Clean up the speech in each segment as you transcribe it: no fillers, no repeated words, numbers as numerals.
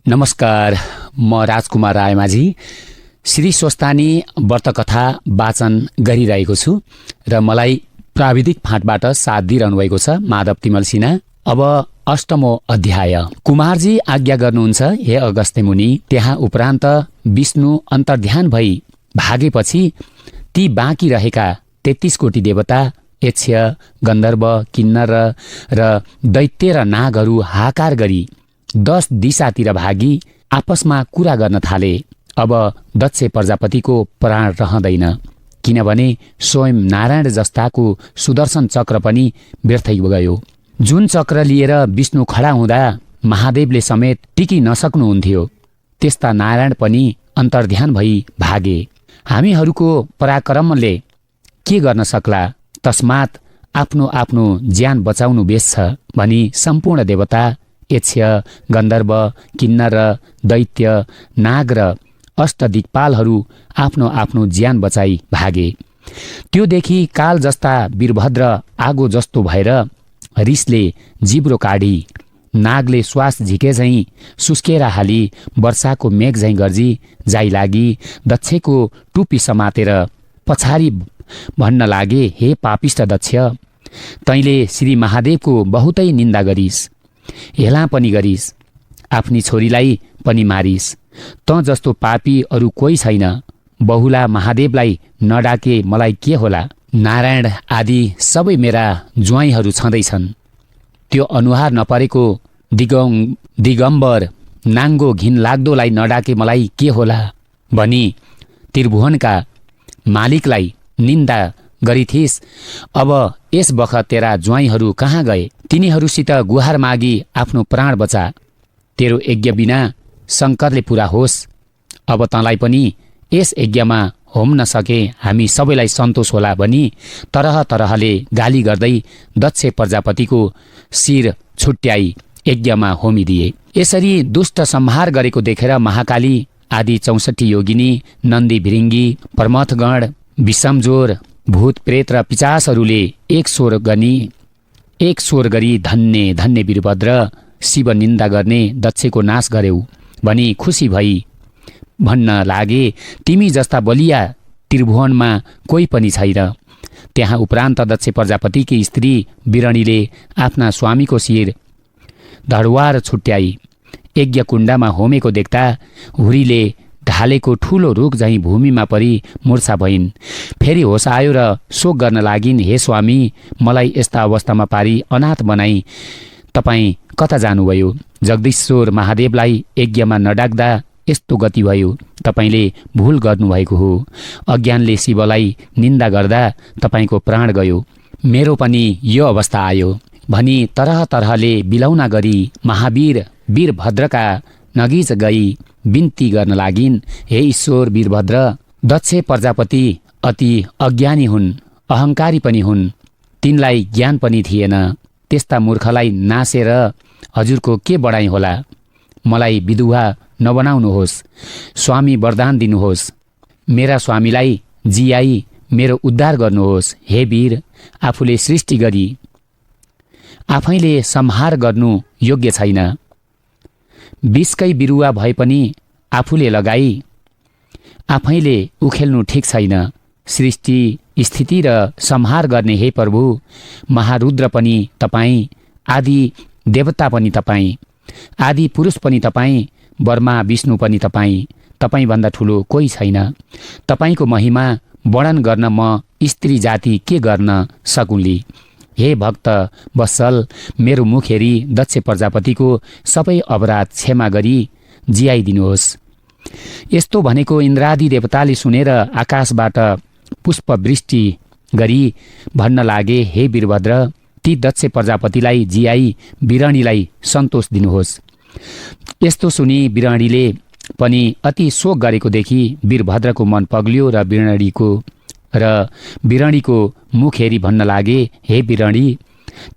नमस्कार, म राजकुमार रायमाझी श्री स्वस्तानी व्रतकथा वाचन गरिरहेको छु र मलाई प्राविधिक फाँटबाट साथ दिइरहनु भएको छ माधव तिमल सिन्हा। अब अष्टमो अध्याय। कुमारजी आज्ञा गर्नुहुन्छ हे अगस्त्य मुनि। त्यहाँ उपरान्त विष्णु अन्तर्ध्यान भई भागेपछि ती बाँकी रहेका 33 कोटी देवता, यक्ष, गन्धर्व, किन्नर र दैत्य र नागहरू हाकार गरी 10 दिशातिर भागी आपसमा कुरा गर्न थाले। अब दक्ष प्रजापतिको प्राण रहँदैन, किनभने स्वयं नारायण जस्ताको सुदर्शन चक्र पनि व्यर्थै गयो। जुन चक्र लिएर विष्णु खडा हुँदा महादेवले समेत टिकी नसक्नुहुन्थ्यो, त्यस्ता नारायण पनि अन्तर्ध्यान भई भागे। हामीहरूको पराक्रमले के गर्न सक्ला, तस्मात् आफ्नो आफ्नो ज्यान बचाउनु बेस छ भनी सम्पूर्ण देवता, यक्ष, गन्धर्व, किन्नर, दैत्य, नाग र अष्टदिक्पालहरू आफ्नो आफ्नो ज्यान बचाई भागे। त्योदेखि काल जस्ता वीरभद्र आगो जस्तो भएर रिसले जिब्रो काढी, नागले श्वास झिके झैँ सुस्केर हाली, वर्षाको मेघ झैँ गर्जी जाइ लागि दक्षको टुप्पी समातेर पछाडि भन्न लागे, हे पापिष्ट दक्ष, तैँले श्री महादेवको बहुतै निन्दा गरिस्, हेला पनि गरिस्, आफ्नी छोरीलाई पनि मारिस्। तँ जस्तो पापी अरू कोही छैन। बहुला महादेवलाई नडाके मलाई के होला। नारायण आदि सबै मेरा ज्वाइँहरू छँदैछन्। त्यो अनुहार नपरेको दिगम्बर नाङ्गो घिन लाग्दोलाई नडाके मलाई के होला भनी त्रिभुवनका मालिकलाई निन्दा गरिथिस्। अब यस बखत तेरा ज्वाइँहरू कहाँ गए? तिनीहरूसित गुहार मागी आफ्नो प्राण बचा। तेरो यज्ञ बिना शङ्करले पुरा होस्। अब तँलाई पनि यस यज्ञमा होम नसके हामी सबैलाई सन्तोष होला भनी तरह तरहले गाली गर्दै दक्ष प्रजापतिको शिर छुट्याई यज्ञमा होमिदिए। यसरी दुष्ट संहार गरेको देखेर महाकाली आदि 64 योगिनी, नन्दी भिरिङ्गी, प्रमथगण, विषमजोर, भूत प्रेत र पिचासहरूले एक स्वर गरी धन्य धन्य वीरभद्र, शिव निन्दा गर्ने दक्षको नाश गर्यौ भनी खुसी भई भन्न लागे, तिमी जस्ता बलिया त्रिभुवनमा कोही पनि छैन। त्यहाँ उपरान्त दक्ष प्रजापतिकी स्त्री बिरणीले आफ्ना स्वामीको शिर धडवार छुट्याई यज्ञ कुण्डमा होमेको देख्दा हुरीले ढालेको ठूलो रुख झैँ भूमिमा परी मूर्छा भइन्। फेरि होस आयो र शोक गर्न लागिन्, हे स्वामी, मलाई यस्ता अवस्थामा पारी अनाथ बनाई तपाईँ कता जानुभयो? जगदीश्वर महादेवलाई यज्ञमा नडाक्दा यस्तो गति भयो। तपाईँले भुल गर्नुभएको हो। अज्ञानले शिवलाई निन्दा गर्दा तपाईँको प्राण गयो। मेरो पनि यो अवस्था आयो भनी तरह तरहले बिलौना गरी महावीर वीरभद्रका नगिज गई बिन्ती गर्न लागिन्, हे ईश्वर वीरभद्र, दक्ष प्रजापति अति अज्ञानी हुन्, अहङ्कारी पनि हुन्, तिनलाई ज्ञान पनि थिएन। त्यस्ता मूर्खलाई नासेर हजुरको के बढाइ होला? मलाई विधुवा नबनाउनुहोस्, स्वामी वरदान दिनुहोस्। मेरा स्वामीलाई जियाई मेरो उद्धार गर्नुहोस्। हे वीर, आफूले सृष्टि गरी आफैले संहार गर्नु योग्य छैन। विषकै बिरुवा भए पनि आफूले लगाई आफैले उखेल्नु ठिक छैन। सृष्टि स्थिति र संहार गर्ने हे प्रभु, महारुद्र पनि तपाईँ, आदि देवता पनि तपाईँ, आदि पुरुष पनि तपाईँ, ब्रह्मा विष्णु पनि तपाईँ, तपाईँभन्दा ठुलो कोही छैन। तपाईँको महिमा वर्णन गर्न म स्त्री जाति के गर्न सकुली? हे भक्त वत्सल, मेरो मुख हेरी दक्ष प्रजापतिको सबै अपराध क्षमा गरी जियाइदिनुहोस्। यस्तो भनेको इन्द्रादि देवताले सुनेर आकाशबाट पुष्पवृष्टि गरी भन्न लागे, हे वीरभद्र, ती दक्ष प्रजापतिलाई जियाई बिरणीलाई सन्तोष दिनुहोस्। यस्तो सुनि बिरणीले पनि अति शोक गरेको देखि वीरभद्रको मन पग्लियो र बिरणीको मुख हेरी भन्न लागे, हे बिरणी,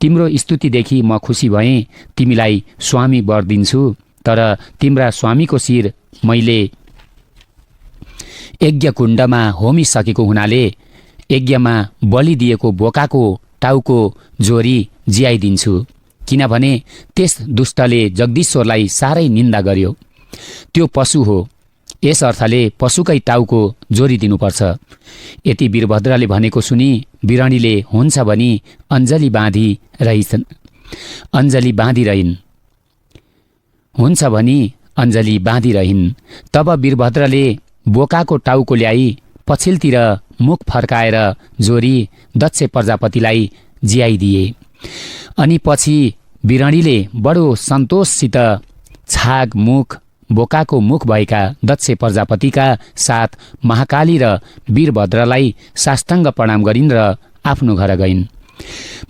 तिम्रो स्तुतिदेखि म खुसी भएँ। तिमीलाई स्वामी वर दिन्छु, तर तिम्रा स्वामीको शिर मैले यज्ञ कुण्डमा होमिसकेको हुनाले यज्ञमा बलि दिएको बोकाको टाउको जोरी जियाइदिन्छु, किनभने त्यस दुष्टले जगदीश्वरलाई साह्रै निन्दा गर्यो। त्यो पशु हो। यस अर्थले पशुकै टाउको जोडिदिनुपर्छ। यति वीरभद्रले भनेको सुनि बिरानीले हुन्छ भनी अञ्जली बाँधिरहिन्। हुन्छ भनी अञ्जली बाँधिरहिन्। तब वीरभद्रले बोकाको टाउको ल्याई पछिल्तिर मुख फर्काएर जोरी दक्ष प्रजापतिलाई जियाइदिए। अनि पछि बिरानीले बडो सन्तोषसित छाग मुख बोकाको मुख भएका दक्ष प्रजापतिका साथ महाकाली र वीरभद्रलाई साष्टाङ्ग प्रणाम गरिन् र आफ्नो घर गइन्।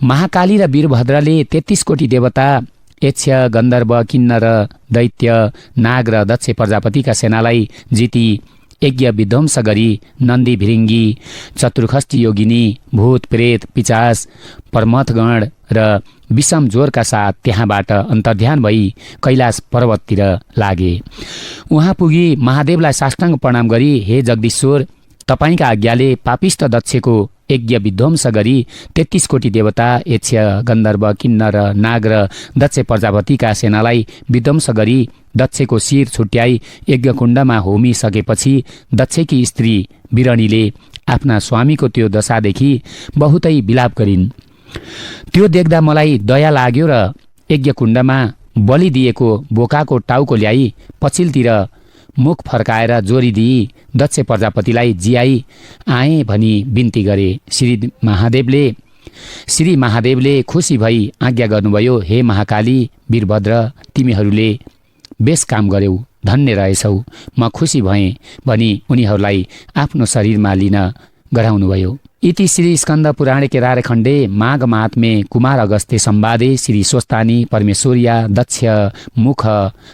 महाकाली र वीरभद्रले 33 कोटी देवता, यक्ष, गन्धर्व, किन्नर, दैत्य, नाग र दक्ष प्रजापतिका सेनालाई जिती यज्ञ विध्वंस गरी नन्दी, भिरिङ्गी, चतुर्खष्टी योगिनी, भूत, प्रेत, पिचास, परमथगण र विषम ज्वरका साथ त्यहाँबाट अन्तर्ध्यान भई कैलाश पर्वततिर लागे। उहाँ पुगी महादेवलाई साष्टाङ्ग प्रणाम गरी, हे जगदीश्वर, तपाईँका आज्ञाले पापिष्ट दक्षको यज्ञ विध्वंस गरी 33 कोटी देवता, यक्ष, गन्धर्व, किन्नर, नाग र दक्ष प्रजापतिका सेनालाई विध्वंस गरी दक्षको शिर छुट्याई यज्ञकुण्डमा होमिसकेपछि दक्षकी स्त्री बिरणीले आफ्ना स्वामीको त्यो दशादेखि बहुतै विलाप गरिन्। त्यो देख्दा मलाई दया लाग्यो र यज्ञकुण्डमा बलि दिएको बोकाको टाउको ल्याई पछिल्तिर मुख फर्काएर जोरिदिई दक्ष प्रजापतिलाई जियाई आए भनी बिन्ती गरे। श्री महादेवले खुसी भई आज्ञा गर्नुभयो, हे महाकाली, वीरभद्र, तिमीहरूले बेस काम गर्यौ, धन्य रहेछौ, म खुसी भएँ भनी उनीहरूलाई आफ्नो शरीरमा लिन गराउनुभयो। इति श्री स्कन्द पुराणे केदारखण्डे माघ महात्मे कुमार अगस्त्य संवादे श्री स्वस्तानी परमेश्वर्या दक्ष मुख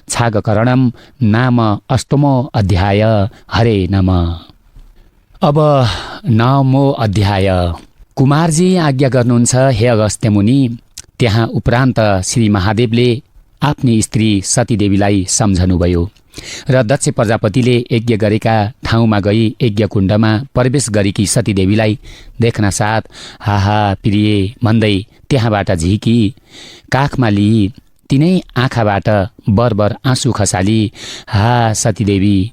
छागकरणम नाम अष्टमो अध्याय। हरे नम। अब 9मो अध्याय। कुमारजी आज्ञा गर्नुहुन्छ, हे अगस्त्य मुनि। त्यहाँ उपरान्त श्री महादेवले आफ्नी स्त्री सतीदेवीलाई सम्झनुभयो र दक्ष प्रजापतिले यज्ञ गरेका ठाउँमा गई यज्ञकुण्डमा प्रवेश गरेकी सतीदेवीलाई देख्न साथ हाहा प्रिय भन्दै त्यहाँबाट झिकी काखमा लिई तिनै आँखाबाट बरबर आँसु खसाली, हा सतीदेवी,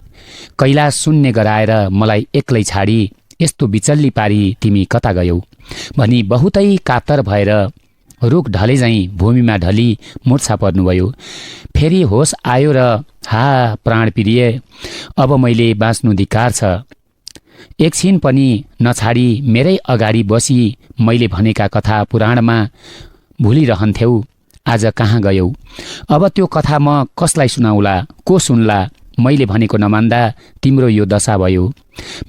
कैलाश शून्य गराएर मलाई एक्लै छाडी यस्तो बिचल्ली पारी तिमी कता गयौ भनी बहुतै कातर भएर रुख ढले झैँ भूमिमा ढली मूर्छा पर्नुभयो। फेरि होस आयो र हा प्राण प्रिय, अब मैले बाँच्नु धिक्कार छ। एकछिन पनि नछाडी मेरै अगाडि बसी मैले भनेका कथा पुराणमा भुलिरहन्थ्यौ, आज कहाँ गयौ? अब त्यो कथा म कसलाई सुनाउला, को सुन्ला? मैले भनेको नमान्दा तिम्रो यो दशा भयो,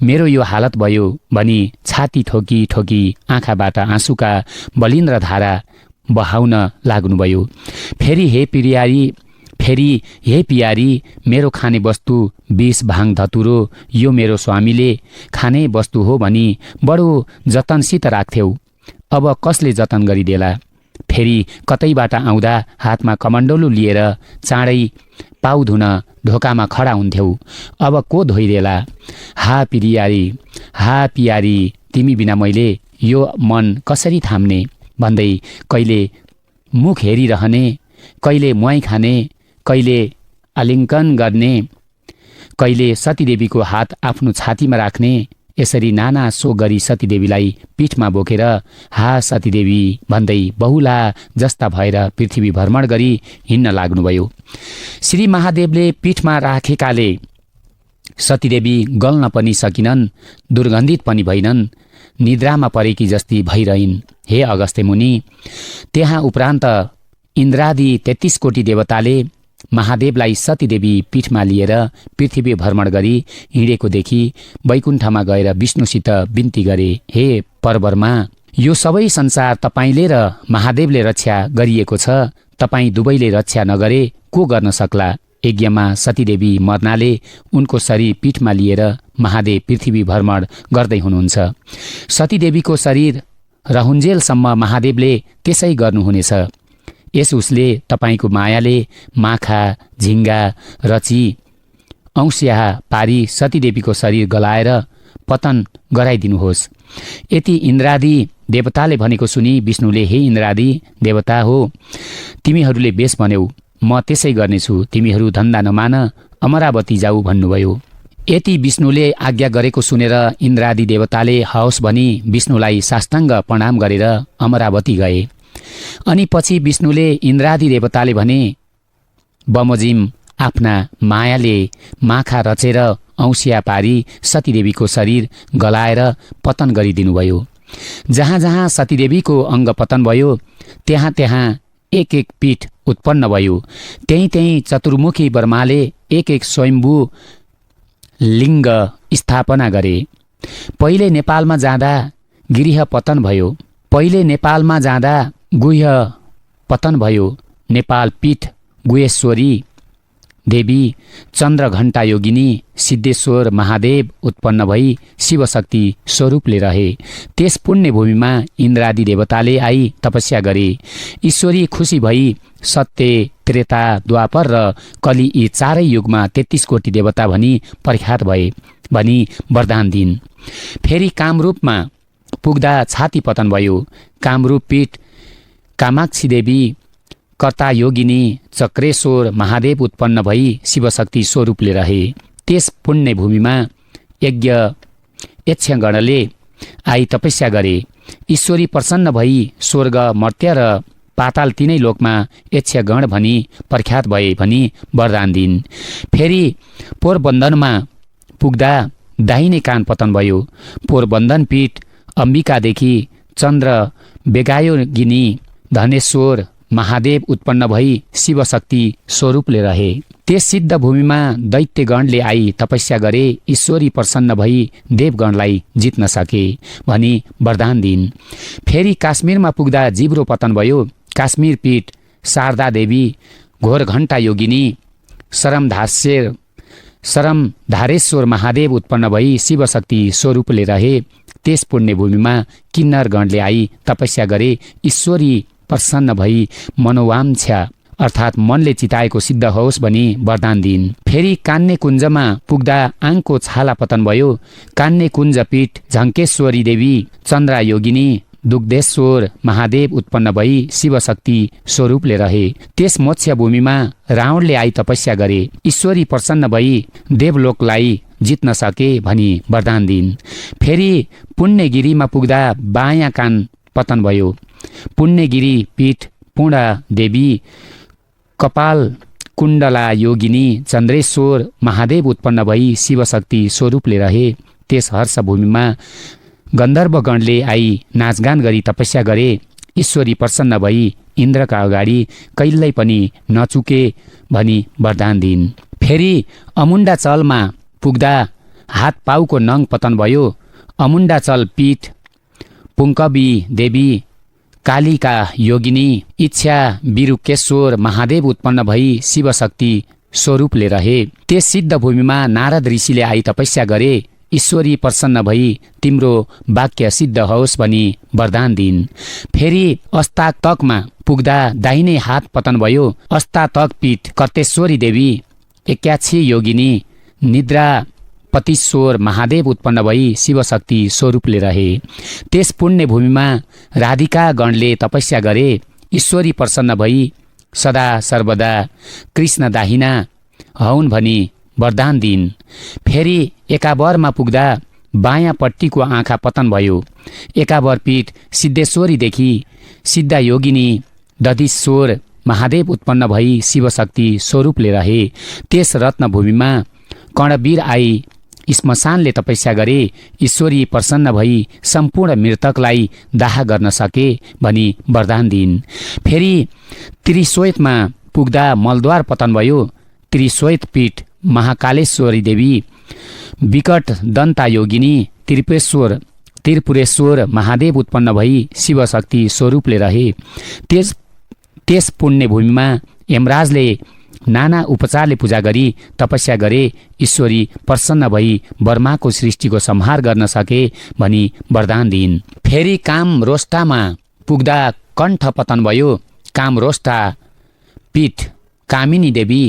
मेरो यो हालत भयो भनी छाती ठोकी ठोकी आँखाबाट आँसुका बलिन्द्र धारा बहाउन लाग्नुभयो। फेरि हे पियारी, मेरो खाने वस्तु विष, भाङ, धतुरो यो मेरो स्वामीले खाने वस्तु हो भनी बडो जतनसित राख्थ्यौ, अब कसले जतन गरिदेला? फेरि कतैबाट आउँदा हातमा कमण्डलु लिएर चाँडै पाउ धुन ढोकामा खडा हुन्थ्यौ, अब को धोइदेला? हा पियारी, तिमी बिना मैले यो मन कसरी थाम्ने भन्दै कहिले मुख हेरिरहने, कहिले मुहाई खाने, कहिले आलिङ्गन गर्ने, कहिले सतीदेवीको हात आफ्नो छातीमा राख्ने, यसरी नाना सो गरी सतीदेवीलाई पीठमा बोकेर हा सतीदेवी भन्दै बहुला जस्ता भएर पृथ्वी भ्रमण गरी हिँड्न लाग्नुभयो। श्री महादेवले पीठमा राखेकाले सतीदेवी गल्न पनि सकिनन्, दुर्गन्धित पनि भइनन्, निद्रामा परेकी जस्ती भइरहन्। हे अगस्त्य मुनि, त्यहाँ उपरान्त इन्द्रादि 33 कोटी देवताले महादेवलाई सतीदेवी पीठमा लिएर पृथ्वी भ्रमण गरी हिँडेको देखि वैकुण्ठमा गएर विष्णुसित बिन्ती गरे, हे परब्रह्मा, यो सबै संसार तपाईँले र महादेवले रक्षा गरिएको छ, तपाईँ दुवैले रक्षा नगरे को गर्न सक्ला? यज्ञमा सतीदेवी मर्नाले उनको शरीर पीठमा लिएर महादेव पृथ्वी भ्रमण गर्दै हुनुहुन्छ। सतीदेवीको शरीर रहुन्जेलसम्म महादेवले त्यसै गर्नुहुनेछ। यस उसले तपाईँको मायाले माखा, झिङ्गा रची औँस्याहा पारी सतीदेवीको शरीर गलाएर पतन गराइदिनुहोस्। यति इन्द्रादि देवताले भनेको सुनि विष्णुले, हे इन्द्रादि देवता हो, तिमीहरूले बेस भन्यौ, म त्यसै गर्नेछु, तिमीहरू धन्दा नमान अमरावती जाऊ भन्नुभयो। यति विष्णुले आज्ञा गरेको सुनेर इन्द्रादि देवताले हवस् भनी विष्णुलाई साष्टाङ्ग प्रणाम गरेर अमरावती गए। अनि पछि विष्णुले इन्द्रादि देवताले भने, बमोजिम आफ्ना मायाले माखा रचेर औँसिया पारी सतीदेवीको शरीर गलाएर पतन गरिदिनुभयो। जहाँ जहाँ सतीदेवीको अङ्ग पतन भयो त्यहाँ त्यहाँ एक एक पीठ उत्पन्न भयो। त्यहीँ त्यहीँ चतुर्मुखी ब्रह्माले एक एक स्वयम्भू लिङ्ग स्थापना गरे। पहिले नेपालमा जाँदा गिरिह पतन भयो, गुह्य पतन भयो। नेपाल पीठ गुहेश्वरी देवी चन्द्रघण्टा योगिनी सिद्धेश्वर महादेव उत्पन्न भई शिवशक्ति स्वरूपले रहे। त्यस पुण्य भूमिमा इन्द्रादि देवताले आई तपस्या गरे। ईश्वरी खुसी भई सत्य, त्रेता, द्वापर र कली यी चारै युगमा 33 कोटी देवता भनी प्रख्यात भए भनी वरदान दिन्। फेरि कामरूपमा पुग्दा छाती पतन भयो। कामरूप पीठ कामाक्षी देवी कर्ता योगिनी चक्रेश्वर महादेव उत्पन्न भई शिवशक्ति स्वरूपले रहे। त्यस पुण्य भूमिमा यज्ञ यक्षगणले आई तपस्या गरे। ईश्वरी प्रसन्न भई स्वर्ग, मर्त्य र पाताल तीनै लोकमा यक्षगण भनी प्रख्यात भए भनी वरदान दिन्। फेरि पोरबन्दनमा पुग्दा दाहिने कान पतन भयो। पोरबन्दन पीठ अम्बिकादेखि चन्द्र बेगायोगिनी धनेश्वर महादेव उत्पन्न भई शिवशक्ति स्वरूपले रहे। त्यस सिद्ध भूमिमा दैत्यगणले आई तपस्या गरे। ईश्वरी प्रसन्न भई देवगणलाई जित्न सके भनी वरदान दिन्। फेरि काश्मीरमा पुग्दा जिब्रो पतन भयो। काश्मीर पीठ शारदा देवी घोरघण्टा योगिनी सरमधारेश्वर महादेव उत्पन्न भई शिवशक्ति स्वरूपले रहे। त्यस पुण्य भूमिमा किन्नरगणले आई तपस्या गरे। ईश्वरी प्रसन्न भई मनोवाञ्छा अर्थात् मनले चिताएको सिद्ध होस् भनी वरदान दिन्। फेरि कान्ने कुञ्जमा पुग्दा आङको छाला पतन भयो। कान्ने कुञ्ज पीठ झङ्केश्वरी देवी चन्द्रा योगिनी दुग्धेश्वर महादेव उत्पन्न भई शिवशक्ति स्वरूपले रहे। त्यस मोक्ष भूमिमा रावणले आई तपस्या गरे। ईश्वरी प्रसन्न भई देवलोकलाई जित्न सके भनी वरदान दिन्। फेरि पुण्यगिरीमा पुग्दा बायाँ कान पतन भयो। पुण्यगिरी पीठ पूर्णा देवी कपाल कुण्डला योगिनी चन्द्रेश्वर महादेव उत्पन्न भई शिवशक्ति स्वरूपले रहे। त्यस हर्ष भूमिमा गन्धर्वगणले आई नाचगान गरी तपस्या गरे। ईश्वरी प्रसन्न भई इन्द्रका अगाडि कहिल्यै पनि नचुके भनी वरदान दिन्। फेरि अमुण्डाचलमा पुग्दा हात पाउको नङ पतन भयो। अमुण्डाचल पीठ पुङ्कवी देवी कालिका योगिनी इच्छा बिरुकेश्वर महादेव उत्पन्न भई शिवशक्ति स्वरूपले रहे। त्यस सिद्ध भूमिमा नारद ऋषिले आई तपस्या गरे। ईश्वरी प्रसन्न भई तिम्रो वाक्य सिद्ध होस् भनी वरदान दिन्। फेरि अस्तातकमा पुग्दा दाहिने हात पतन भयो। अस्तातक पीठ कर्तेश्वरी देवी एकाक्षी योगिनी निद्रा पतिश्वर महादेव उत्पन्न भई शिवशक्ति स्वरूपले रहे। त्यस पुण्य भूमिमा राधिका गणले तपस्या गरे। ईश्वरी प्रसन्न भई सदा सर्वदा कृष्ण दाहिना हौन् भनी वरदान दिन्। फेरि एकावरमा पुग्दा बायाँपट्टिको आँखा पतन भयो। एकावर पीठ सिद्धेश्वरीदेखि सिद्धा योगिनी दधीश्वर महादेव उत्पन्न भई शिवशक्ति स्वरूपले रहे। त्यस रत्नभूमिमा कर्णवीर आई श्मशानले तपस्या गरे। ईश्वरी प्रसन्न भई सम्पूर्ण मृतकलाई दाह गर्न सके भनी वरदान दिन्। फेरि त्रिश्वेतमा पुग्दा मलद्वार पतन भयो। त्रिश्वेत पीठ महाकालेश्वरी देवी विकट दन्ता योगिनी त्रिपुरेश्वर महादेव उत्पन्न भई शिवशक्ति स्वरूपले रहे। त्यस पुण्य भूमिमा यमराजले नाना उपचारले पूजा गरी तपस्या गरे। ईश्वरी प्रसन्न भई ब्रह्माको सृष्टिको संहार गर्न सके भनी वरदान दिन्। फेरि कामरोष्टामा पुग्दा कण्ठ पतन भयो। कामरोष्टा पीठ कामिनी देवी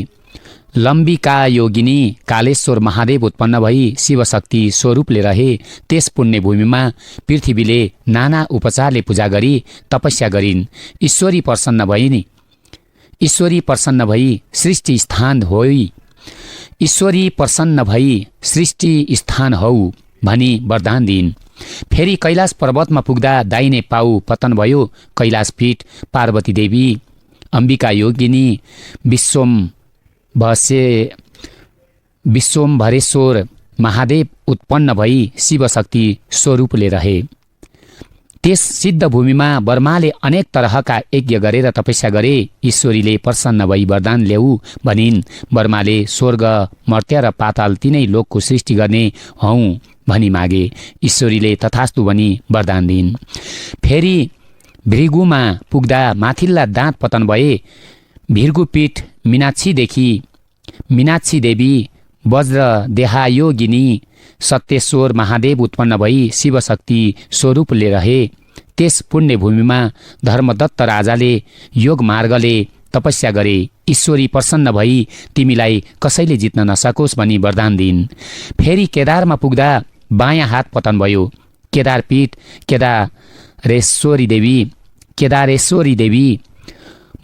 लम्बिका योगिनी कालेश्वर महादेव उत्पन्न भई शिवशक्ति स्वरूपले रहे। त्यस पुण्य भूमिमा पृथ्वीले नाना उपचारले पूजा गरी तपस्या गरिन्। ईश्वरी प्रसन्न भइन्। ईश्वरी प्रसन्न भई सृष्टि स्थान होइ, ईश्वरी प्रसन्न भई सृष्टि स्थान हौ भनी वरदान दिइन्। फेरि कैलाश पर्वतमा पुग्दा दाहिने पाउ पतन भयो। कैलाश पीठ पार्वती देवी, अम्बिका योगिनी, विश्वम्भरेश्वर महादेव उत्पन्न भई शिवशक्ति स्वरूपले रहे। त्यस सिद्ध भूमिमा बर्माले अनेक तरहका यज्ञ गरेर तपस्या गरे। ईश्वरीले प्रसन्न भई वरदान ल्याऊ भनिन्। बर्माले स्वर्ग, मर्त्य र पाताल तीनै लोकको सृष्टि गर्ने हौँ भनी मागे। ईश्वरीले तथास्तु भनी वरदान दिइन्। फेरि भृगुमा पुग्दा माथिल्ला दाँत पतन भए। भृगुपीठ मीनाक्षी देवी, वज्र देहायोगिनी, सत्येश्वर महादेव उत्पन्न भई शिवशक्ति स्वरूपले रहे। त्यस पुण्य भूमिमा धर्मदत्त राजाले योग मार्गले तपस्या गरे। ईश्वरी प्रसन्न भई तिमीलाई कसैले जित्न नसकोस् भनी वरदान दिइन्। फेरि केदारमा पुग्दा बायाँ हात पतन भयो। केदारपीठ केदारेश्वरी देवी,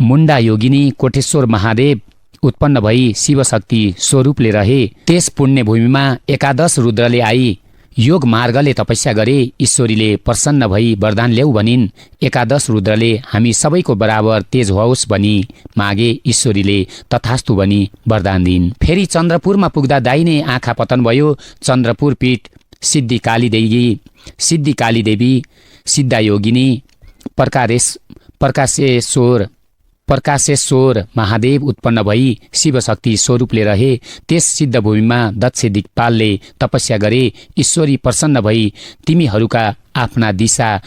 मुण्डा योगिनी, कोटेश्वर महादेव उत्पन्न भई शिवशक्ति स्वरूपले रहे। त्यस पुण्य भूमिमा एकादश रुद्रले आई योग मार्गले तपस्या गरे। ईश्वरीले प्रसन्न भई वरदान ल्याऊ भनिन्। एकादश रुद्रले हामी सबैको बराबर तेज होस् भनी मागे। ईश्वरीले तथास्तु भनी वरदान दिइन्। फेरि चन्द्रपुरमा पुग्दा दाहिने आँखा पतन भयो। चन्द्रपुर पीठ सिद्धि काली देवी, सिद्धा योगिनी, प्रकाशेश्वर महादेव उत्पन्न भई शिवशक्ति स्वरूपले रहे। त्यस सिद्ध भूमिमा दक्ष दिक्पालले तपस्या गरे। ईश्वरी प्रसन्न भई तिमीहरूका आफ्ना दिशा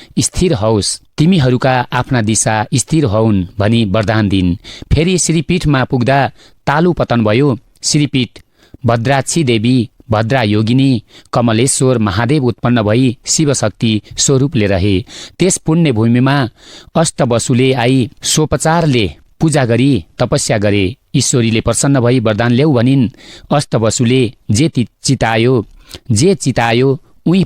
स्थिर हौन् भनी वरदान दिइन्। फेरि श्रीपीठमा पुग्दा तालु पतन भयो। श्रीपीठ भद्राक्षी देवी, भद्रा योगिनी, कमलेश्वर महादेव उत्पन्न भई शिवशक्ति स्वरूपले रहे। त्यस पुण्य भूमिमा अष्टवसुले आई सोपचारले पूजा गरी तपस्या गरे। ईश्वरीले प्रसन्न भई वरदान ल्याऊ भनिन्। अष्टवसुले जे चितायो उही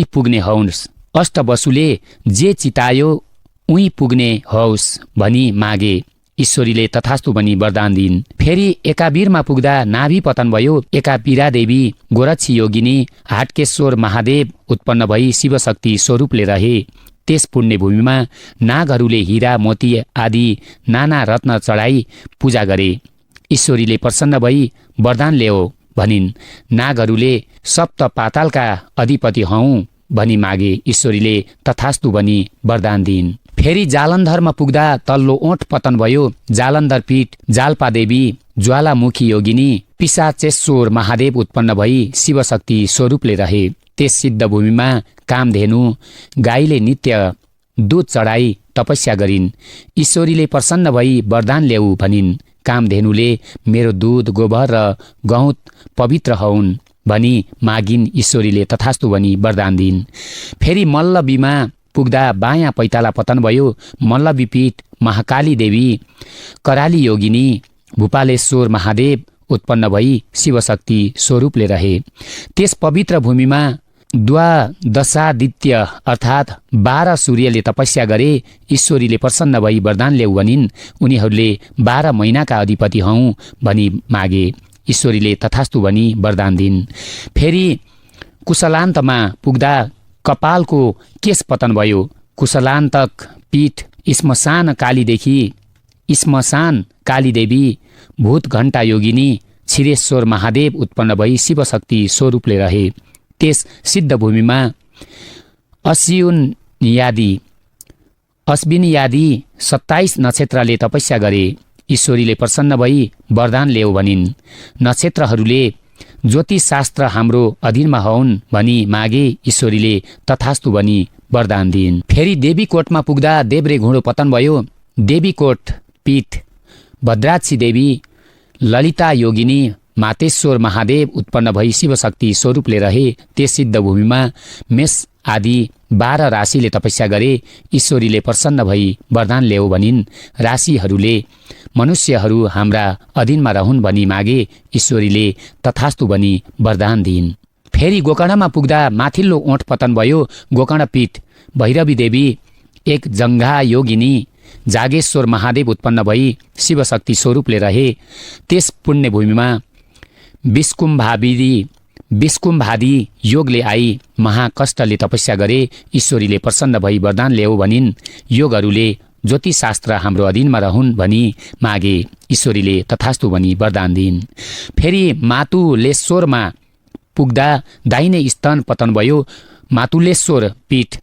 पुग्ने हौस्। अष्टवसुले जे चितायो उही पुग्ने हौस् भनी मागे। ईश्वरीले तथास्तु भनी वरदान दिइन्। फेरि एकाबीरमा पुग्दा नाभि पतन भयो। एकाबीरा देवी, गोरक्षी योगिनी, हाटकेश्वर महादेव उत्पन्न भई शिवशक्ति स्वरूपले रहे। त्यस पुण्य भूमिमा नागहरूले हीरा मोती आदि नाना रत्न चढाई पूजा गरे। ईश्वरीले प्रसन्न भई वरदान ल्याऊ भनिन्। नागहरूले सप्त पातालका अधिपति हौँ भनी मागे। ईश्वरीले तथास्तु भनी वरदान दिइन्। फेरि जालन्धरमा पुग्दा तल्लो ओठ पतन भयो। जालन्धर पीठ जाल्पा देवी, ज्वालामुखी योगिनी, पिशाचेश्वर महादेव उत्पन्न भई शिवशक्ति स्वरूपले रहे। त्यस सिद्ध भूमिमा कामधेनु गाईले नित्य दूध चढाई तपस्या गरिन्। ईश्वरीले प्रसन्न भई वरदान ल्याऊ भनिन्। कामधेनुले मेरो दूध, गोबर र गहुँत पवित्र हौन् भनी मागिन्। ईश्वरीले तथास्तु भनी वरदान दिइन्। फेरि मल्लबीमा पुग्दा बायाँ पैताला पतन भयो। मल्लबी पीठ महाकाली देवी, कराली योगिनी, भूपालेश्वर महादेव उत्पन्न भई शिवशक्ति स्वरूपले रहे। त्यस पवित्र भूमिमा द्वादशादित्य अर्थात् 12 सूर्यले तपस्या गरे। ईश्वरीले प्रसन्न भई वरदान ल्याऊ भनिन्। उनीहरूले 12 महिनाका अधिपति हौँ भनी मागे। ईश्वरीले तथास्तु भनी वरदान दिइन्। फेरि कुशलान्तमा पुग्दा कपालको केश पतन भयो। कुशलान्तक पीठ श्मशान काली देवी, भूत घण्टा योगिनी, क्षीरेश्वर महादेव उत्पन्न भई शिवशक्ति स्वरूपले रहे। त्यस सिद्ध भूमिमा अश्विनी यादी 27 नक्षत्रले तपस्या गरे। ईश्वरीले प्रसन्न भई वरदान ल्याऊ भनिन्। नक्षत्रहरूले ज्योतिष शास्त्र हाम्रो अधीनमा हौन् भनी मागे। ईश्वरीले तथास्तु भनी वरदान दिइन्। फेरि देवीकोटमा पुग्दा देब्रे घुँडो पतन भयो। देवीकोट पीठ भद्राक्षी देवी, ललिता योगिनी, मातेश्वर महादेव उत्पन्न भई शिवशक्ति स्वरूपले रहे। त्यस सिद्ध भूमिमा मेष आदि 12 राशिले तपस्या गरे। ईश्वरीले प्रसन्न भई वरदान ल्याऊ भनिन्। राशिहरूले मनुष्यहरू हाम्रा अधीनमा रहन् भनी मागे। ईश्वरीले तथास्तु भनी वरदान दिइन्। फेरि गोकर्णमा पुग्दा माथिल्लो ओठ पतन भयो। गोकर्ण पीठ भैरवी देवी, एक जङ्घा योगिनी, जागेश्वर महादेव उत्पन्न भई शिवशक्ति स्वरूपले रहे। त्यस पुण्यभूमिमा विष्कुम्भादी योगले आई महाकष्टले तपस्या गरे। ईश्वरीले प्रसन्न भई वरदान ल्याऊ भनिन्। योगहरूले ज्योतिषशास्त्र हाम्रो अधीनमा रहन् भनी मागे। ईश्वरीले तथास्तु भनी वरदान दिइन्। फेरि मातुलेश्वरमा पुग्दा दाहिने स्तन पतन भयो। मातुलेश्वर पीठ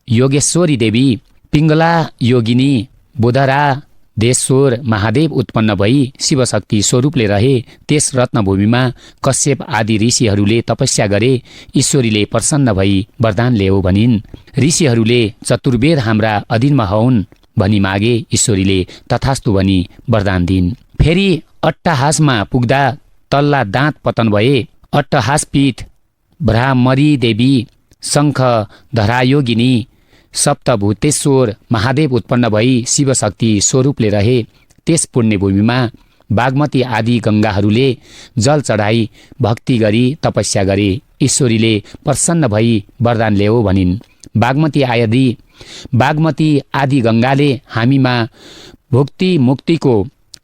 योगेश्वरी देवी, पिङ्गला योगिनी, बुधराधेश्वर महादेव उत्पन्न भई शिवशक्ति स्वरूपले रहे। त्यस रत्नभूमिमा कश्यप आदि ऋषिहरूले तपस्या गरे। ईश्वरीले प्रसन्न भई वरदान ल्याऊ भनिन्। ऋषिहरूले चतुर्वेद हाम्रा अधीनमा हौन् भनी मागे। ईश्वरीले तथास्तु भनी वरदान दिइन्। फेरि अट्टहासमा पुग्दा तल्ला दाँत पतन भए। अट्टहास पीठ भ्रामरी देवी, शङ्ख धरायोगिनी, सप्तभूतेश्वर महादेव उत्पन्न भई शिवशक्ति स्वरूपले रहे। त्यस पुण्यभूमिमा बागमती आदि गङ्गाहरूले जल चढाई भक्ति गरी तपस्या गरे। ईश्वरीले प्रसन्न भई वरदान ल्याऊ भनिन्। बागमती आदि गङ्गाले हामीमा भुक्ति मुक्तिको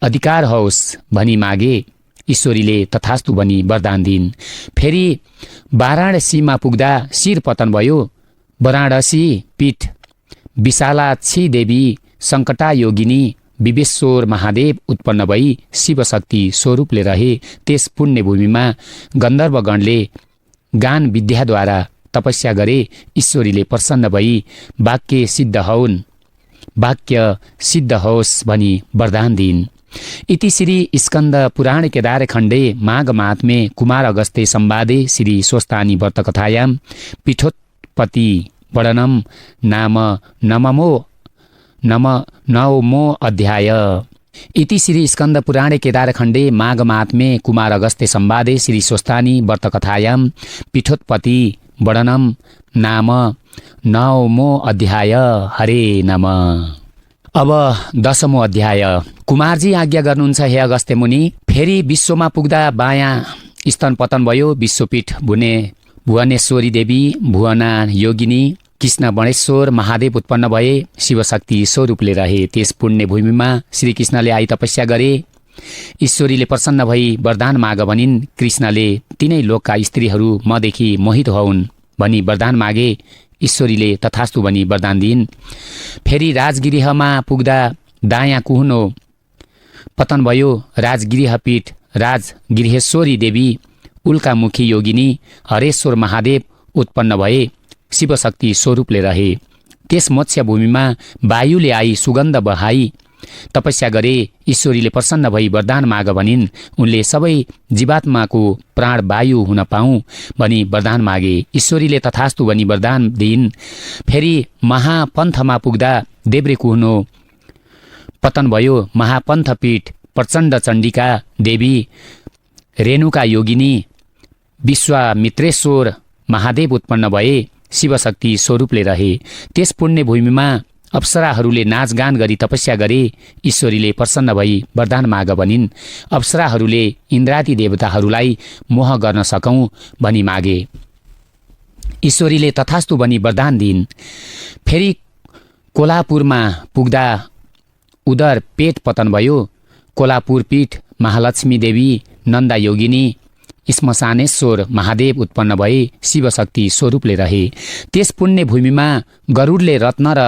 अधिकार होस् भनी मागे। ईश्वरीले तथास्तु भनी वरदान दिइन्। फेरि वाराणसीमा पुग्दा शिर पतन भयो। वाराणसी पीठ विशालाक्षी देवी, सङ्कटा योगिनी, विवेश्वर महादेव उत्पन्न भई शिवशक्ति स्वरूपले रहे। त्यस पुण्यभूमिमा गन्धर्वगणले गान विद्याद्वारा तपस्या गरे। ईश्वरीले प्रसन्न भई वाक्य सिद्ध होस् भनी वरदान दिइन्। इति श्री स्कन्द पुराण केदार खण्डे माघ महात्म्ये कुमार अगस्त्य संवादे श्री स्वस्तानी व्रतकथायां पीठोत्पत्ति वर्णनम नाम नवमो अध्याय। इति श्री स्कन्द पुराणे केदार खण्डे माघ महात्म्ये कुमार अगस्त्य संवादे श्री स्वस्तानी व्रतकथायां पीठोत्पत्ति वर्णनम नाम नवमो अध्याय। हरे नम। अब 10मो अध्याय। कुमारजी आज्ञा गर्नुहुन्छ हे अगस्त्य मुनि। फेरि विश्वमा पुग्दा बायाँ स्तन पतन भयो। विश्वपीठ भुवनेश्वरी देवी, भुवना योगिनी, कृष्ण बणेश्वर महादेव उत्पन्न भए शिवशक्ति स्वरूपले रहे। त्यस पुण्य भूमिमा श्रीकृष्णले आई तपस्या गरे। ईश्वरीले प्रसन्न भई वरदान माग भनिन्। कृष्णले तिनै लोकका स्त्रीहरू मदेखि मोहित हौन् भनी वरदान मागे। ईश्वरीले तथास्तु भनी वरदान दिइन्। फेरि राजगृहमा पुग्दा दायाँ कुहुनो पतन भयो। राजगृहपीठ राजगृहेश्वरी देवी, उल्कामुखी योगिनी, हरेश्वर महादेव उत्पन्न भए शिवशक्ति स्वरूपले रहे। त्यस मत्स्य भूमिमा वायुले आई सुगन्ध बहाई तपस्या गरे। ईश्वरीले प्रसन्न भई वरदान माग भनिन्। उनले सबै जीवात्माको प्राण वायु हुन पाऊँ भनी वरदान मागे। ईश्वरीले तथास्तु भनी वरदान दिइन्। फेरि महापन्थमा पुग्दा देब्रे कुहुनो पतन भयो। महापन्थपीठ प्रचण्ड चण्डिका देवी, रेणुका योगिनी, विश्वामित्रेश्वर महादेव उत्पन्न भए शिवशक्ति स्वरूपले रहे। त्यस पुण्य भूमिमा अप्सराहरूले नाचगान गरी तपस्या गरे। ईश्वरीले प्रसन्न भई वरदान माग भनिन्। अप्सराहरूले इन्द्रादि देवताहरूलाई मोह गर्न सकौँ भनी मागे। ईश्वरीले तथास्तु भनी वरदान दिइन्। फेरि कोल्हापुरमा पुग्दा उदर पेट पतन भयो। कोल्हापुर पीठ महालक्ष्मी देवी, नन्दा योगिनी, श्मशानेश्वर महादेव उत्पन्न भए शिवशक्ति स्वरूपले रहे। त्यस पुण्य भूमिमा गरुडले रत्न र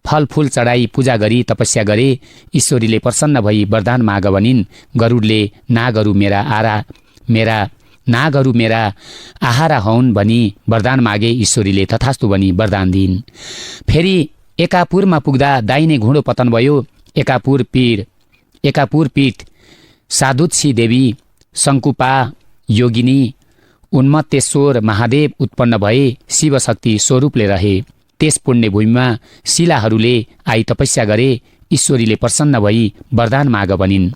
फलफूल चढाई पूजा गरी तपस्या गरे। ईश्वरीले प्रसन्न भई वरदान माग भनिन्। गरुडले नागहरू मेरा आहारा हौन् भनी वरदान मागे। ईश्वरीले तथास्तु भनी वरदान दिइन्। फेरि एकापुरमा पुग्दा दाहिने घुँडो पतन भयो। एकापुर पीठ साधुत्सी देवी, शङ्कुपा योगिनी, उन्मत्तेश्वर महादेव उत्पन्न भए शिवशक्ति स्वरूपले रहे। त्यस पुण्य भूमिमा शिलाहरूले आई तपस्या गरे। ईश्वरीले प्रसन्न भई वरदान माग भनिन्।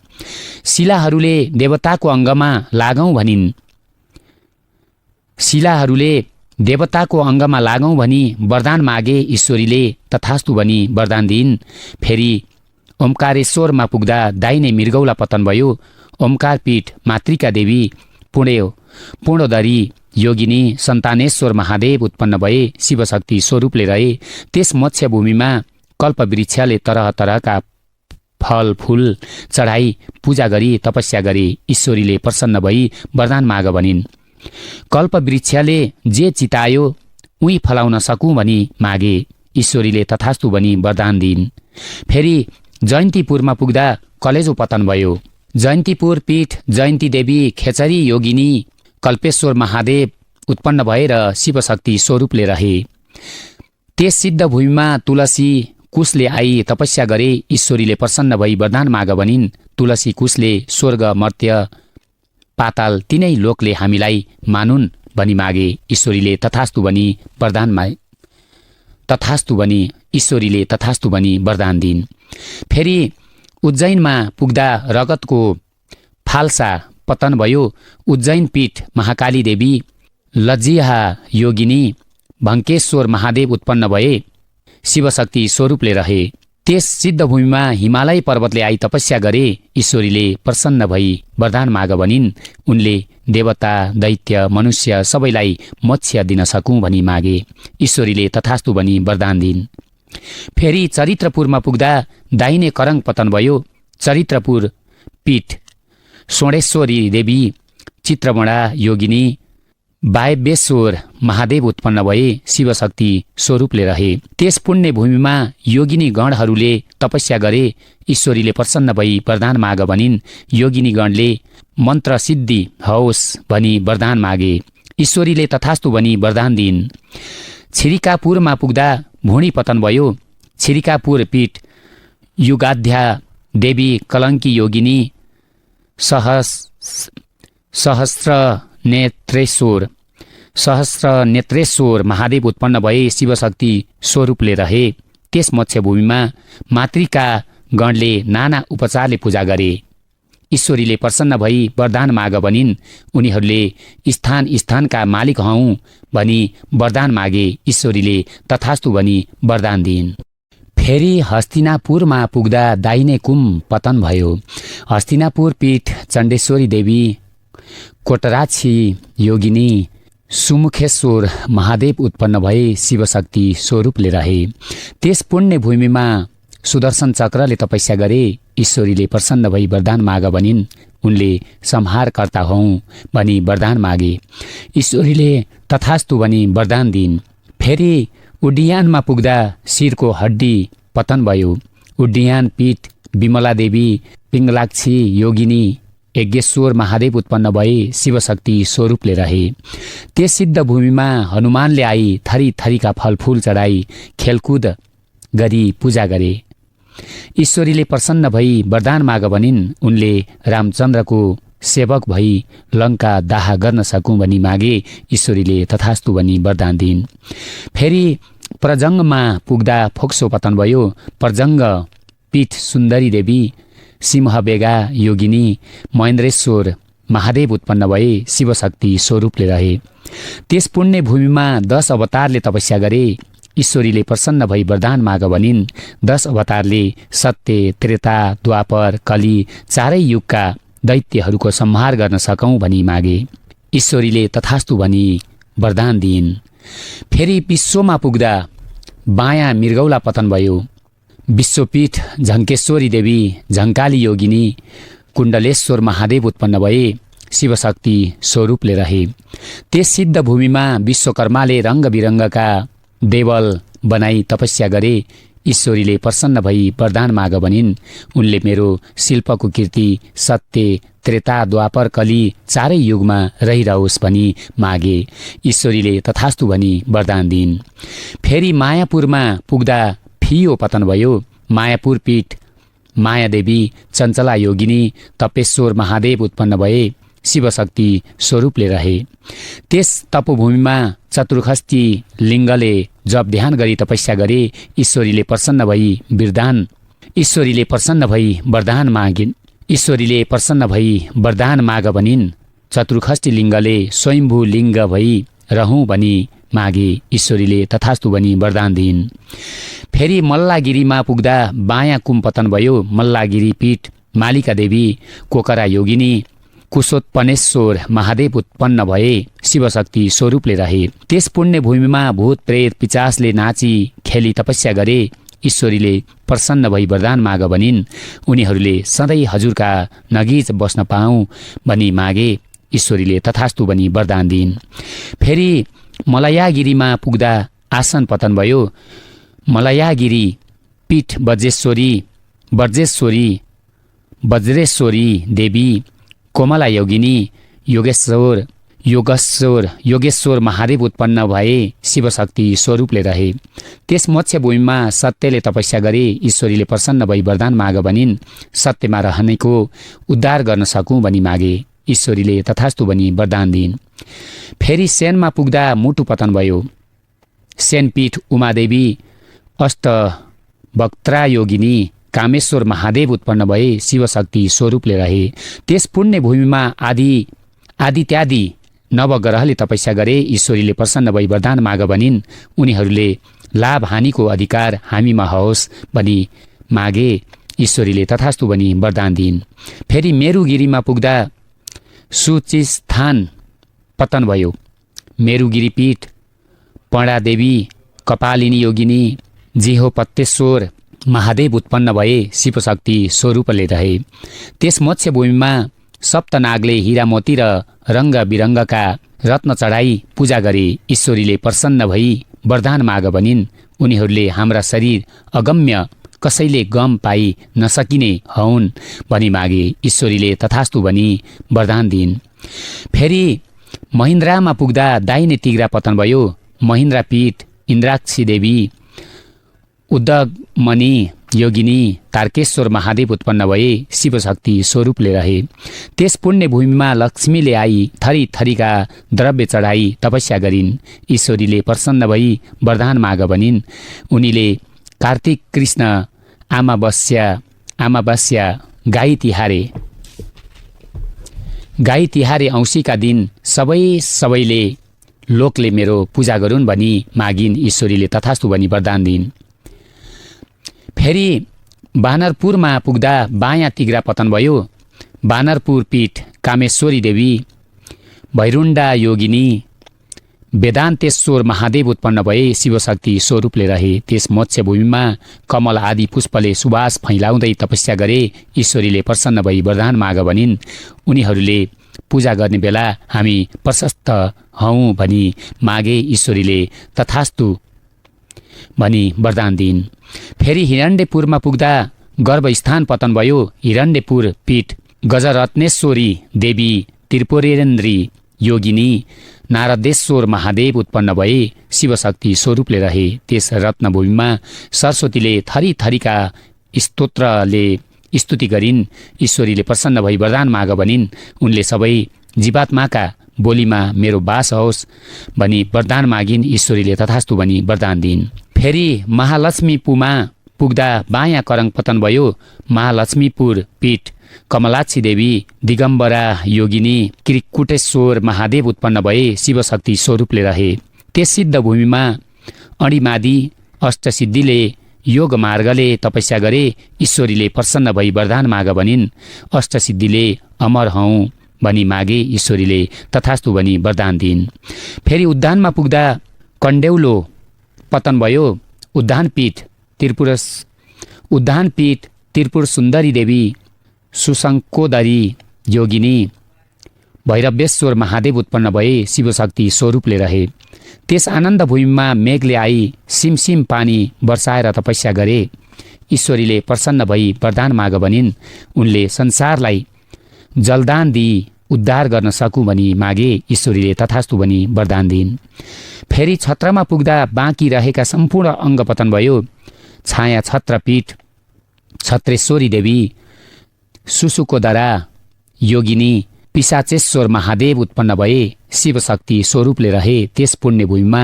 शिलाहरूले देवताको अङ्गमा लागौँ भनी वरदान मागे। ईश्वरीले तथास्तु भनी वरदान दिइन्। फेरि ओमकारेश्वरमा पुग्दा दाहिने मृगौला पतन भयो। ओमकारपीठ मातृका देवी, पूर्णोदरी योगिनी, सन्तानेश्वर महादेव उत्पन्न भए शिवशक्ति स्वरूपले रहे। त्यस मत्स्य भूमिमा कल्प वृक्षले तरह तरहका फल फूल चढाई पूजा गरी तपस्या गरे। ईश्वरीले प्रसन्न भई वरदान माग भनिन्। कल्प वृक्षले जे चितायो उही फलाउन सकौँ भनी मागे। ईश्वरीले तथास्तु भनी वरदान दिइन्। फेरि जयन्तीपुरमा पुग्दा कलेजो पतन भयो। जयन्तीपुर पीठ जयन्ती देवी खेचरी योगिनी कल्पेश्वर महादेव उत्पन्न भएर शिवशक्ति स्वरूपले रहे। त्यस सिद्ध भूमिमा तुलसी कुशले आई तपस्या गरे। ईश्वरीले प्रसन्न भई वरदान माग भनिन्। तुलसी कुशले स्वर्ग मर्त्य पाताल तीनै लोकले हामीलाई मानुन् भनी मागे। ईश्वरीले तथास्तु भनी ईश्वरीले तथास्तु भनी वरदान दिइन्। फेरि उज्जैनमा पुग्दा रगतको फाल्सा पतन भयो। उज्जैन पीठ महाकाली देवी लज्जिहा योगिनी भङ्केश्वर महादेव उत्पन्न भए। शिवशक्ति स्वरूपले रहे। त्यस सिद्ध भूमिमा हिमालय पर्वतले आई तपस्या गरे। ईश्वरीले प्रसन्न भई वरदान माग भनिन्। उनले देवता दैत्य मनुष्य सबैलाई मोक्ष दिन सकौँ भनी मागे। ईश्वरीले तथास्तु भनी वरदान दिइन्। फेरि चरित्रपुरमा पुग्दा दाहिने करङ पतन भयो। चरित्रपुर पीठ सोणेश्वरी देवी चित्रमणा योगिनी वायव्येश्वर महादेव उत्पन्न भए। शिवशक्ति स्वरूपले रहे। त्यस पुण्य भूमिमा योगिनी गणहरूले तपस्या गरे। ईश्वरीले प्रसन्न भई वरदान माग भनिन्। योगिनी गणले मन्त्र सिद्धि होस् भनी वरदान मागे। ईश्वरीले तथास्तु भनी वरदान दिइन्। छिरिकापुरमा पुग्दा भुँडी पतन भयो। छिरिकापुर पीठ युगाध्या देवी कलङ्की योगिनी सहस्र नेत्रेश्वर महादेव उत्पन्न भए। शिवशक्ति स्वरूपले रहे। त्यस मत्स्य भूमिमा मातृका गणले नाना उपचारले पूजा गरे। ईश्वरीले प्रसन्न भई वरदान माग भनिन्। उनीहरूले स्थान स्थानका मालिक हौँ भनी वरदान मागे। ईश्वरीले तथास्तु भनी वरदान दिइन्। फेरि हस्तिनापुरमा पुग्दा दाहिने कुम पतन भयो। हस्तिनापुर पीठ चण्डेश्वरी देवी कोटराक्षी योगिनी सुमुखेश्वर महादेव उत्पन्न भए। शिवशक्ति स्वरूपले रहे। त्यस पुण्य भूमिमा सुदर्शन चक्रले तपस्या गरे। ईश्वरीले प्रसन्न भई वरदान माग भनिन्। उनले संहारकर्ता हौँ भनी वरदान मागे। ईश्वरीले तथास्तु भनी वरदान दिइन्। फेरि उड्डियानमा पुग्दा शिरको हड्डी पतन भयो। उड्डियान पीठ विमला देवी पिङ्गलाक्षी योगिनी यज्ञेश्वर महादेव उत्पन्न भए। शिवशक्ति स्वरूपले रहे। त्यस सिद्ध भूमिमा हनुमानले आई थरी थरीका फलफूल चढाई खेलकुद गरी पूजा गरे। ईश्वरीले प्रसन्न भई वरदान माग भनिन्। उनले रामचन्द्रको सेवक भई लङ्का दाह गर्न सकौँ भनी मागे। ईश्वरीले तथास्तु भनी वरदान दिइन्। फेरि प्रजङ्गमा पुग्दा फोक्सो पतन भयो। प्रजङ्ग पीठ सुन्दरी देवी सिंहबेगा योगिनी महेन्द्रेश्वर महादेव उत्पन्न भए। शिवशक्ति स्वरूपले रहे। त्यस पुण्य भूमिमा 10 अवतारले तपस्या गरे। ईश्वरीले प्रसन्न भई वरदान माग भनिन्। 10 अवतारले सत्य त्रेता द्वापर कली चारै युगका दैत्यहरूको संहार गर्न सकौँ भनी मागे। ईश्वरीले तथास्तु भनी वरदान दिइन्। फेरि विश्वमा पुग्दा बायाँ मृगौला पतन भयो। विश्वपीठ झङ्केश्वरी देवी झङ्काली योगिनी कुण्डलेश्वर महादेव उत्पन्न भए। शिवशक्ति स्वरूपले रहे। त्यस सिद्ध भूमिमा विश्वकर्माले रङ्ग बिरङ्गका देवल बनाई तपस्या गरे। ईश्वरीले प्रसन्न भई वरदान माग भनिन्। उनले मेरो शिल्पको कीर्ति सत्य त्रेता द्वापर कली चारै युगमा रहिरहोस् भनी मागे। ईश्वरीले तथास्तु भनी वरदान दिइन्। फेरि मायापुरमा पुग्दा फियो पतन भयो। मायापुर पीठ मायादेवी चञ्चला योगिनी तपेश्वर महादेव उत्पन्न भए। शिवशक्ति स्वरूपले रहे। त्यस तपोभूमिमा चतुर्खष्टी लिङ्गले जप ध्यान गरी तपस्या गरे। ईश्वरीले प्रसन्न भई वरदान माग भनिन्। चतुर्खष्टी लिङ्गले स्वयम्भू लिङ्ग भई रहौँ भनी मागे। ईश्वरीले तथास्तु भनी वरदान दिइन्। फेरि मल्लागिरीमा पुग्दा बायाँ कुम पतन भयो। मल्लागिरी पीठ मालिका देवी कोकरा योगिनी कुशोत्पन्नेश्वर महादेव उत्पन्न भए। शिवशक्ति स्वरूपले रहे। त्यस पुण्य भूमिमा भूत प्रेत पिचासले नाची खेली तपस्या गरे। ईश्वरीले प्रसन्न भई वरदान माग भनिन्। उनीहरूले सधैँ हजुरका नजिक बस्न पाऊँ भनी मागे। ईश्वरीले तथास्तु भनी वरदान दिइन्। फेरि मलयागिरीमा पुग्दा आसन पतन भयो। मलयागिरी पीठ वज्रेश्वरी देवी, कोमला योगिनी, योगेश्वर महादेव उत्पन्न भए शिवशक्ति स्वरूपले रहे। त्यस मोक्ष भूमिमा सत्यले तपस्या गरे। ईश्वरीले प्रसन्न भई वरदान माग भनिन्। सत्यमा रहनेको उद्धार गर्न सकूँ भनी मागे। ईश्वरीले तथास्तु भनी वरदान दिइन्। फेरि सेनमा पुग्दा मुटु पतन भयो। सेनपीठ उमादेवी, अष्टवक्त्रा योगिनी, कामेश्वर महादेव उत्पन्न भए शिवशक्ति स्वरूपले रहे। त्यस पुण्य भूमिमा आदित्यादि नवग्रहले तपस्या गरे। ईश्वरीले प्रसन्न भई वरदान माग भनिन्। उनीहरूले लाभ हानिको अधिकार हामीमा होस् भनी मागे। ईश्वरीले तथास्तु भनी वरदान दिइन्। फेरि मेरुगिरीमा पुग्दा सूचिस्थान पतन भयो। मेरुगिरी पीठ पणादेवी, कपालिनी योगिनी, जिहोपत्येश्वर महादेव उत्पन्न भए शिवशक्ति स्वरूपले रहे। त्यस मोक्ष भूमिमा सप्तनागले हीरा मोती र रङ्ग बिरङ्गका रत्न चढाई पूजा गरे। ईश्वरीले प्रसन्न भई वरदान माग भनिन्। उनीहरूले हाम्रा शरीर अगम्य, कसैले गम पाइ नसकिने हौन् भनी मागे। ईश्वरीले तथास्तु भनी वरदान दिइन्। फेरि महेन्द्रमा पुग्दा दाहिने तिग्रा पतन भयो। महेन्द्र पीठ इन्द्राक्षी देवी, उद्दगमणि योगिनी, तारकेश्वर महादेव उत्पन्न भए शिवशक्ति स्वरूपले रहे। त्यस पुण्य भूमिमा लक्ष्मीले आई थरी थरीका द्रव्य चढाई तपस्या गरिन्। ईश्वरीले प्रसन्न भई वरदान माग भनिन्। उनीले कार्तिक कृष्ण अमावस्या गाई तिहारे औँसीका दिन सबैले लोकले मेरो पूजा गरून् भनी मागिन्। ईश्वरीले तथास्तु भनी वरदान दिइन्। फेरि बानरपुरमा पुग्दा बायाँ तिग्रा पतन भयो। बानरपुर पीठ कामेश्वरी देवी, भैरुण्डा योगिनी, वेदान्तेश्वर महादेव उत्पन्न भए शिवशक्ति स्वरूपले रहे। त्यस मोक्ष भूमिमा कमल आदि पुष्पले सुवास फैलाउँदै तपस्या गरे। ईश्वरीले प्रसन्न भई वरदान माग भनिन्। उनीहरूले पूजा गर्ने बेला हामी प्रशस्त हौँ भनी मागे। ईश्वरीले तथास्तु भनी वरदान दिइन्। फेरि हिरण्यपुरमा पुग्दा गर्भस्थान पतन भयो। हिरण्यपुर पीठ गजरत्नेश्वरी देवी, त्रिपुरेन्द्री योगिनी, नारदेश्वर महादेव उत्पन्न भए शिवशक्ति स्वरूपले रहे। त्यस रत्नभूमिमा सरस्वतीले थरी थरीका स्तोत्रले स्तुति गरिन्। ईश्वरीले प्रसन्न भई वरदान माग भनिन्। उनले सबै जीवात्माका बोलीमा मेरो बास होस् भनी वरदान मागिन्। ईश्वरीले तथास्तु भनी वरदान दिइन्। फेरि महालक्ष्मीपुरमा पुग्दा बायाँ करङ पतन भयो। महालक्ष्मीपुर पीठ कमलाक्षी देवी, दिगम्बरा योगिनी, किरिकुटेश्वर महादेव उत्पन्न भए शिवशक्ति स्वरूपले रहे। त्यस सिद्ध भूमिमा अणिमादी अष्टसिद्धिले योग मार्गले तपस्या गरे। ईश्वरीले प्रसन्न भई वरदान माग भनिन्। अष्टसिद्धिले अमर हौँ भनी मागे। ईश्वरीले तथास्तु भनी वरदान दिइन्। फेरि उद्यानमा पुग्दा कण्डेउलो पतन भयो। उद्यान पीठ त्रिपुर सुन्दरी देवी, सुशङ्कोदरी योगिनी, भैरवेश्वर महादेव उत्पन्न भए शिवशक्ति स्वरूपले रहे। त्यस आनन्द भूमिमा मेघले आई सिमसिम पानी वर्षाएर तपस्या गरे। ईश्वरीले प्रसन्न भई वरदान माग भनिन्। उनले संसारलाई जलदान दिई उद्धार गर्न सकूँ भनी मागे। ईश्वरीले तथास्तु भनी वरदान दिइन्। फेरि छत्रमा पुग्दा बाँकी रहेका सम्पूर्ण अङ्ग पतन भयो। छाया छत्रपीठ छत्रेश्वरी देवी, सुसुकोदरा योगिनी, पिशाचेश्वर महादेव उत्पन्न भए शिवशक्ति स्वरूपले रहे। त्यस पुण्य भूमिमा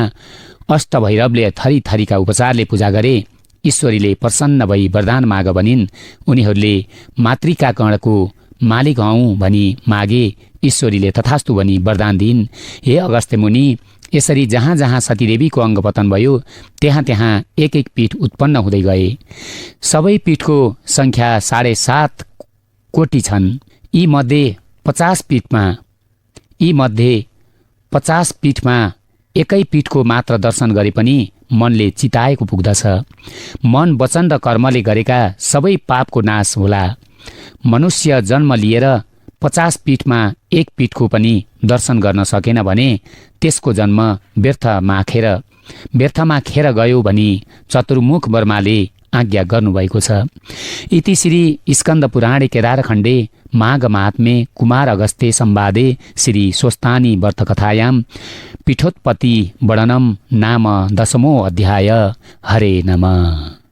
अष्टभैरवले थरी थरीका उपचारले पूजा गरे। ईश्वरीले प्रसन्न भई वरदान माग भनिन्। उनीहरूले मातृका गणको मालिक हौँ भनी मागे। ईश्वरीले तथास्तु भनी वरदान दिइन्। हे अगस्त्य मुनि, यसरी जहाँ जहाँ सतीदेवीको अङ्ग पतन भयो त्यहाँ त्यहाँ एक एक पीठ उत्पन्न हुँदै गए। सबै पीठको सङ्ख्या 7.5 कोटी छन्। यी मध्ये 50 पीठमा एकै पीठको मात्र दर्शन गरे पनि मनले चिताएको पुग्दछ। मन, वचन र कर्मले गरेका सबै पापको नाश होला। मनुष्य जन्म लिएर 50 पीठमा 1 पीठको पनि दर्शन गर्न सकेन भने त्यसको जन्म व्यर्थमा खेर गयो भनी चतुर्मुख वर्माले आज्ञा गर्नुभएको छ। इति श्री स्कन्द पुराणे केदारखण्डे माघ महात्म्ये कुमार अगस्त्ये संवादे श्री स्वस्तानी व्रतकथायां पीठोत्पत्ति वर्णनम नाम 10मो अध्याय। हरे नमः।